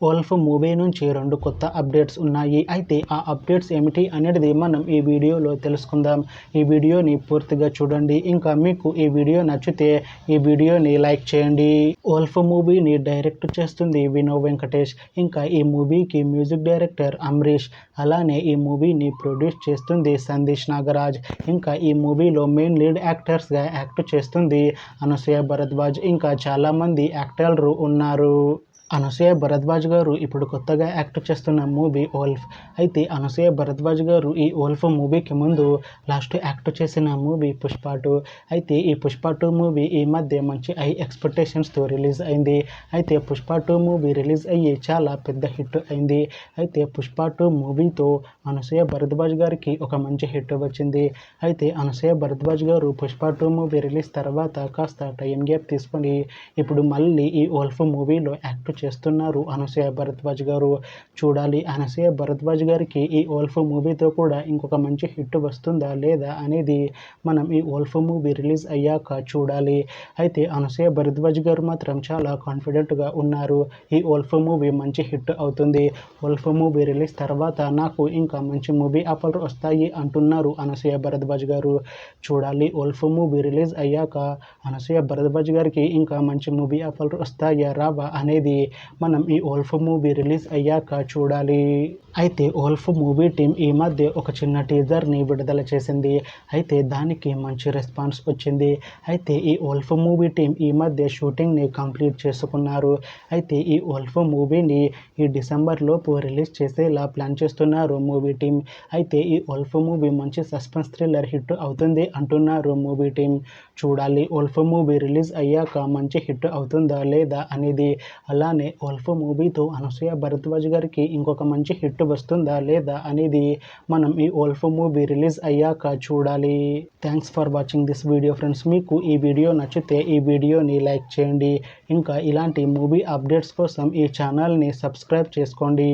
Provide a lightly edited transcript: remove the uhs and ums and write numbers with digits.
Wolf movie నుంచి 2 కొత్త updates ఉన్నాయి. అయితే ఆ అప్డేట్స్ ఏమిటి అనేది మనం ఈ వీడియోలో తెలుసుకుందాం. ఈ వీడియోని పూర్తిగా చూడండి. ఇంకా మీకు ఈ వీడియో నచ్చితే ఈ వీడియోని లైక్ చేయండి. వోల్ఫ్ మూవీని డైరెక్ట్ చేస్తుంది వినోద్ వెంకటేష్. ఇంకా ఈ మూవీకి మ్యూజిక్ డైరెక్టర్ అమరీష్. అలానే ఈ మూవీని ప్రొడ్యూస్ చేస్తుంది సందేశ్ నాగరాజ్. ఇంకా ఈ మూవీలో మెయిన్ లీడ్ యాక్టర్స్గా యాక్ట్ చేస్తుంది అనసూయ భరద్వాజ్. ఇంకా చాలామంది యాక్టర్లు ఉన్నారు. అనసూయ భరద్వాజ్ గారు ఇప్పుడు కొత్తగా యాక్ట్ చేస్తున్న మూవీ వోల్ఫ్. అయితే అనసూయ భరద్వాజ్ గారు ఈ వోల్ఫ్ మూవీకి ముందు లాస్ట్ యాక్ట్ చేసిన మూవీ పుష్ప 2. అయితే ఈ పుష్ప 2 మూవీ ఈ మధ్య మంచి హై ఎక్స్పెక్టేషన్స్తో రిలీజ్ అయింది. అయితే పుష్ప 2 మూవీ రిలీజ్ అయ్యి చాలా పెద్ద హిట్ అయింది. అయితే పుష్ప 2 మూవీతో అనసూయ భరద్వాజ్ గారికి ఒక మంచి హిట్ వచ్చింది. అయితే అనసూయ భరద్వాజ్ గారు పుష్ప 2 మూవీ రిలీజ్ తర్వాత కాస్త టైం గ్యాప్ తీసుకొని ఇప్పుడు మళ్ళీ ఈ వోల్ఫ్ మూవీలో యాక్ట్ చేస్తున్నారు అనసూయ భరద్వాజ్ గారు. చూడాలి అనసూయ భరద్వాజ్ గారికి ఈ వోల్ఫ్ మూవీతో కూడా ఇంకొక మంచి హిట్ వస్తుందా లేదా అనేది మనం ఈ వోల్ఫ్ మూవీ రిలీజ్ అయ్యాక చూడాలి. అయితే అనసూయ భరద్వాజ్ గారు మాత్రం చాలా కాన్ఫిడెంట్గా ఉన్నారు. ఈ వోల్ఫ్ మూవీ మంచి హిట్ అవుతుంది. వోల్ఫ్ మూవీ రిలీజ్ తర్వాత నాకు ఇంకా మంచి మూవీ ఆఫర్లు వస్తాయి అంటున్నారు అనసూయ భరద్వాజ్ గారు. చూడాలి వోల్ఫ్ మూవీ రిలీజ్ అయ్యాక అనసూయ భరద్వాజ్ గారికి ఇంకా మంచి మూవీ ఆఫర్లు వస్తాయా రావా అనేది మనం ఈ వోల్ఫ్ మూవీ రిలీజ్ అయ్యాక చూడాలి. అయితే వోల్ఫ్ మూవీ టీం ఈ మధ్య ఒక చిన్న టీజర్ని విడుదల చేసింది. అయితే దానికి మంచి రెస్పాన్స్ వచ్చింది. అయితే ఈ వోల్ఫ్ మూవీ టీం ఈ మధ్య షూటింగ్ని కంప్లీట్ చేసుకున్నారు. అయితే ఈ వోల్ఫ్ మూవీని ఈ డిసెంబర్ లోపు రిలీజ్ చేసేలా ప్లాన్ చేస్తున్నారు మూవీ టీం. అయితే ఈ వోల్ఫ్ మూవీ మంచి సస్పెన్స్ థ్రిల్లర్ హిట్ అవుతుంది అంటున్నారు మూవీ టీం. చూడాలి వోల్ఫ్ మూవీ రిలీజ్ అయ్యాక మంచి హిట్ అవుతుందా లేదా అనేది. అలానే వోల్ఫ్ మూవీతో అనసూయ భరద్వాజ్ గారికి ఇంకొక మంచి హిట్ వస్తుందా లేదా అనేది మనం ఈ వోల్ఫ్ మూవీ రిలీజ్ అయ్యాక చూడాలి. Thanks for watching this video friends. మీకు ఈ వీడియో నచ్చితే ఈ వీడియోని లైక్ చేయండి. ఇంకా ఇలాంటి మూవీ అప్డేట్స్ కోసం ఈ ఛానల్ని సబ్స్క్రైబ్ చేసుకోండి.